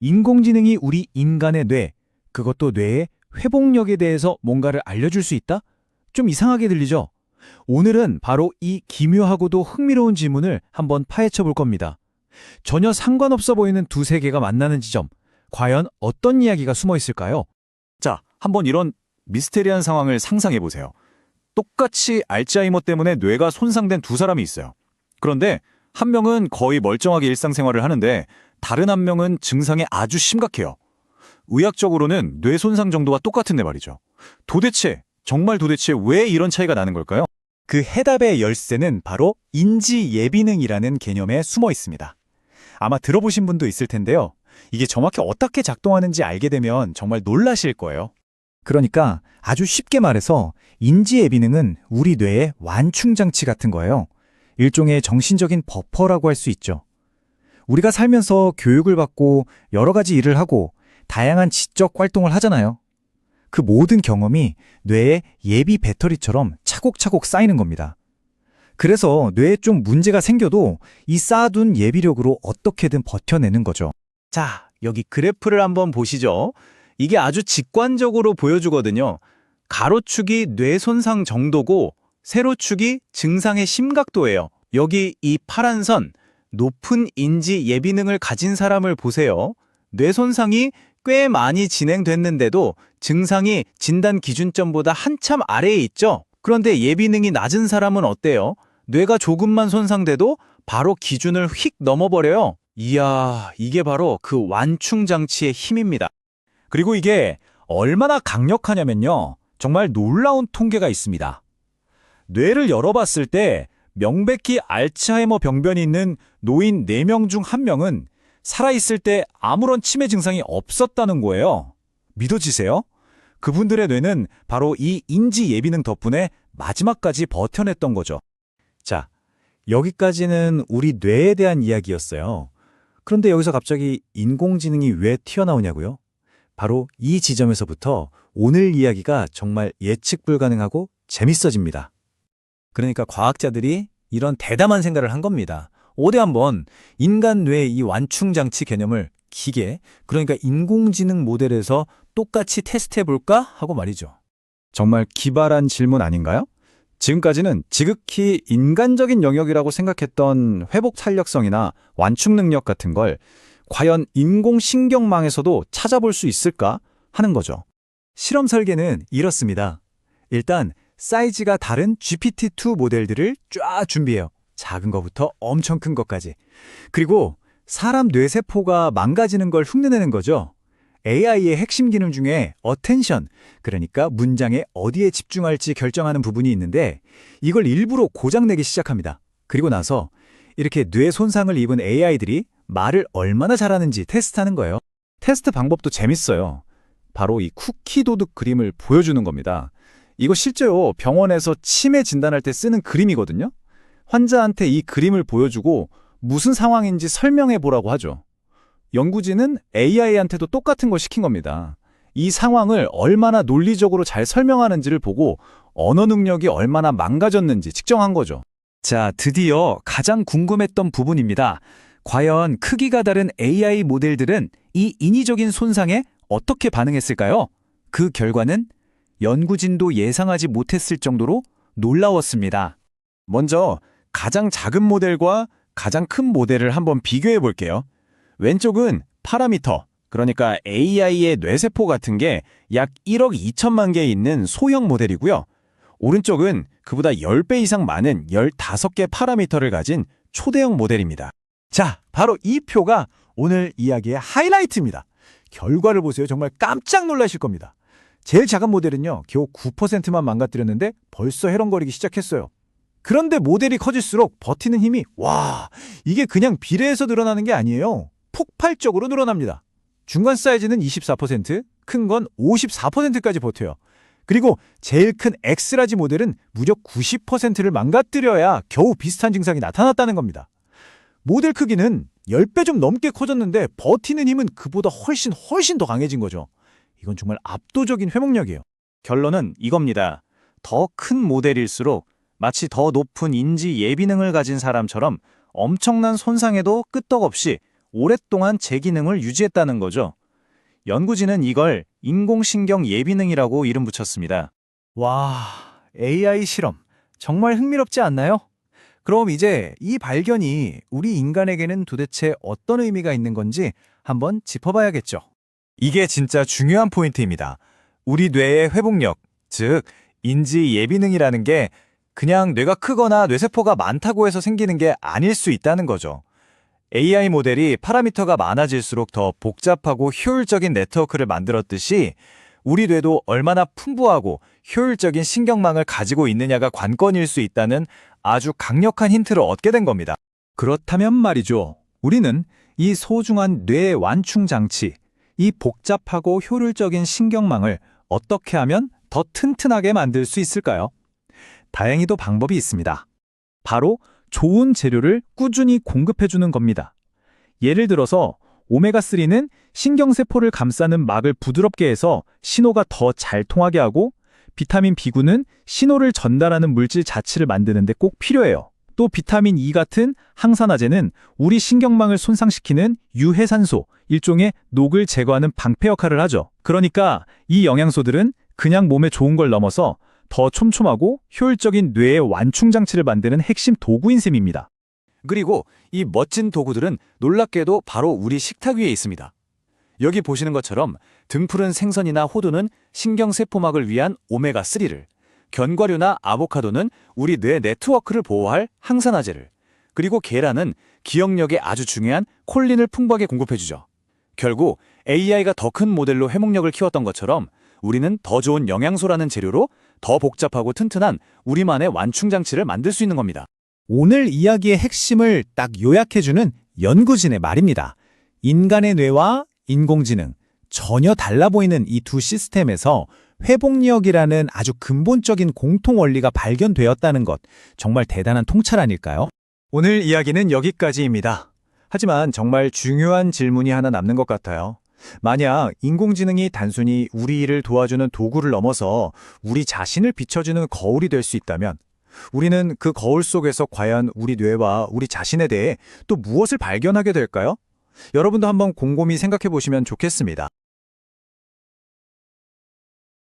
인공지능이 우리 인간의 뇌, 그것도 뇌의 회복력에 대해서 뭔가를 알려줄 수 있다? 좀 이상하게 들리죠? 오늘은 바로 이 기묘하고도 흥미로운 질문을 한번 파헤쳐 볼 겁니다. 전혀 상관없어 보이는 두 세계가 만나는 지점, 과연 어떤 이야기가 숨어 있을까요? 자, 한번 이런 미스테리한 상황을 상상해 보세요. 똑같이 알츠하이머 때문에 뇌가 손상된 두 사람이 있어요. 그런데 한 명은 거의 멀쩡하게 일상생활을 하는데 다른 한 명은 증상이 아주 심각해요. 의학적으로는 뇌 손상 정도와 똑같은데 말이죠. 정말 도대체 왜 이런 차이가 나는 걸까요? 그 해답의 열쇠는 바로 인지 예비능이라는 개념에 숨어 있습니다. 아마 들어보신 분도 있을 텐데요. 이게 정확히 어떻게 작동하는지 알게 되면 정말 놀라실 거예요. 그러니까 아주 쉽게 말해서 인지 예비능은 우리 뇌의 완충장치 같은 거예요. 일종의 정신적인 버퍼라고 할 수 있죠. 우리가 살면서 교육을 받고 여러 가지 일을 하고 다양한 지적 활동을 하잖아요. 그 모든 경험이 뇌의 예비 배터리처럼 차곡차곡 쌓이는 겁니다. 그래서 뇌에 좀 문제가 생겨도 이 쌓아둔 예비력으로 어떻게든 버텨내는 거죠. 자, 여기 그래프를 한번 보시죠. 이게 아주 직관적으로 보여주거든요. 가로축이 뇌 손상 정도고 세로축이 증상의 심각도예요. 여기 이 파란 선, 높은 인지 예비능을 가진 사람을 보세요. 뇌 손상이 꽤 많이 진행됐는데도 증상이 진단 기준점보다 한참 아래에 있죠. 그런데 예비능이 낮은 사람은 어때요? 뇌가 조금만 손상돼도 바로 기준을 휙 넘어버려요. 이야, 이게 바로 그 완충장치의 힘입니다. 그리고 이게 얼마나 강력하냐면요. 정말 놀라운 통계가 있습니다. 뇌를 열어봤을 때 명백히 알츠하이머 병변이 있는 노인 4명 중 1명은 살아있을 때 아무런 치매 증상이 없었다는 거예요. 믿어지세요? 그분들의 뇌는 바로 이 인지 예비능 덕분에 마지막까지 버텨냈던 거죠. 자, 여기까지는 우리 뇌에 대한 이야기였어요. 그런데 여기서 갑자기 인공지능이 왜 튀어나오냐고요? 바로 이 지점에서부터 오늘 이야기가 정말 예측 불가능하고 재밌어집니다. 그러니까 과학자들이 이런 대담한 생각을 한 겁니다. 어디 한번 인간 뇌의 이 완충장치 개념을 기계, 그러니까 인공지능 모델에서 똑같이 테스트해볼까 하고 말이죠. 정말 기발한 질문 아닌가요? 지금까지는 지극히 인간적인 영역이라고 생각했던 회복 탄력성이나 완충 능력 같은 걸 과연 인공신경망에서도 찾아볼 수 있을까 하는 거죠. 실험 설계는 이렇습니다. 일단 사이즈가 다른 GPT-2 모델들을 쫙 준비해요. 작은 것부터 엄청 큰 것까지. 그리고 사람 뇌세포가 망가지는 걸 흉내내는 거죠. AI의 핵심 기능 중에 attention, 그러니까 문장에 어디에 집중할지 결정하는 부분이 있는데 이걸 일부러 고장내기 시작합니다. 그리고 나서 이렇게 뇌 손상을 입은 AI들이 말을 얼마나 잘하는지 테스트하는 거예요. 테스트 방법도 재밌어요. 바로 이 쿠키 도둑 그림을 보여주는 겁니다. 이거 실제로 병원에서 치매 진단할 때 쓰는 그림이거든요. 환자한테 이 그림을 보여주고 무슨 상황인지 설명해 보라고 하죠. 연구진은 AI한테도 똑같은 걸 시킨 겁니다. 이 상황을 얼마나 논리적으로 잘 설명하는지를 보고 언어 능력이 얼마나 망가졌는지 측정한 거죠. 자, 드디어 가장 궁금했던 부분입니다. 과연 크기가 다른 AI 모델들은 이 인위적인 손상에 어떻게 반응했을까요? 그 결과는 연구진도 예상하지 못했을 정도로 놀라웠습니다. 먼저 가장 작은 모델과 가장 큰 모델을 한번 비교해 볼게요. 왼쪽은 파라미터, 그러니까 AI의 뇌세포 같은 게 약 1억 2천만 개 있는 소형 모델이고요. 오른쪽은 그보다 10배 이상 많은 15개 파라미터를 가진 초대형 모델입니다. 자, 바로 이 표가 오늘 이야기의 하이라이트입니다. 결과를 보세요. 정말 깜짝 놀라실 겁니다. 제일 작은 모델은요, 겨우 9%만 망가뜨렸는데 벌써 해렁거리기 시작했어요. 그런데 모델이 커질수록 버티는 힘이 이게 그냥 비례해서 늘어나는 게 아니에요. 폭발적으로 늘어납니다. 중간 사이즈는 24%, 큰 건 54%까지 버텨요. 그리고 제일 큰 엑스라지 모델은 무려 90%를 망가뜨려야 겨우 비슷한 증상이 나타났다는 겁니다. 모델 크기는 10배 좀 넘게 커졌는데 버티는 힘은 그보다 훨씬 더 강해진 거죠. 이건 정말 압도적인 회복력이에요. 결론은 이겁니다. 더 큰 모델일수록 마치 더 높은 인지 예비능을 가진 사람처럼 엄청난 손상에도 끄떡없이 오랫동안 제 기능을 유지했다는 거죠. 연구진은 이걸 인공신경 예비능이라고 이름 붙였습니다. 와, AI 실험. 정말 흥미롭지 않나요? 그럼 이제 이 발견이 우리 인간에게는 도대체 어떤 의미가 있는 건지 한번 짚어봐야겠죠. 이게 진짜 중요한 포인트입니다. 우리 뇌의 회복력, 즉 인지 예비능이라는 게 그냥 뇌가 크거나 뇌세포가 많다고 해서 생기는 게 아닐 수 있다는 거죠. AI 모델이 파라미터가 많아질수록 더 복잡하고 효율적인 네트워크를 만들었듯이 우리 뇌도 얼마나 풍부하고 효율적인 신경망을 가지고 있느냐가 관건일 수 있다는 아주 강력한 힌트를 얻게 된 겁니다. 그렇다면 말이죠. 우리는 이 소중한 뇌의 완충 장치, 이 복잡하고 효율적인 신경망을 어떻게 하면 더 튼튼하게 만들 수 있을까요? 다행히도 방법이 있습니다. 바로 좋은 재료를 꾸준히 공급해주는 겁니다. 예를 들어서 오메가3는 신경세포를 감싸는 막을 부드럽게 해서 신호가 더 잘 통하게 하고, 비타민 B9는 신호를 전달하는 물질 자체를 만드는 데 꼭 필요해요. 또 비타민 E 같은 항산화제는 우리 신경망을 손상시키는 유해산소, 일종의 녹을 제거하는 방패 역할을 하죠. 그러니까 이 영양소들은 그냥 몸에 좋은 걸 넘어서 더 촘촘하고 효율적인 뇌의 완충 장치를 만드는 핵심 도구인 셈입니다. 그리고 이 멋진 도구들은 놀랍게도 바로 우리 식탁 위에 있습니다. 여기 보시는 것처럼 등푸른 생선이나 호두는 신경세포막을 위한 오메가3를, 견과류나 아보카도는 우리 뇌 네트워크를 보호할 항산화제를, 그리고 계란은 기억력에 아주 중요한 콜린을 풍부하게 공급해주죠. 결국 AI가 더 큰 모델로 회복력을 키웠던 것처럼 우리는 더 좋은 영양소라는 재료로 더 복잡하고 튼튼한 우리만의 완충장치를 만들 수 있는 겁니다. 오늘 이야기의 핵심을 딱 요약해주는 연구진의 말입니다. 인간의 뇌와 인공지능, 전혀 달라 보이는 이 두 시스템에서 회복력이라는 아주 근본적인 공통 원리가 발견되었다는 것, 정말 대단한 통찰 아닐까요? 오늘 이야기는 여기까지입니다. 하지만 정말 중요한 질문이 하나 남는 것 같아요. 만약 인공지능이 단순히 우리 일을 도와주는 도구를 넘어서 우리 자신을 비춰주는 거울이 될 수 있다면, 우리는 그 거울 속에서 과연 우리 뇌와 우리 자신에 대해 또 무엇을 발견하게 될까요? 여러분도 한번 곰곰이 생각해 보시면 좋겠습니다.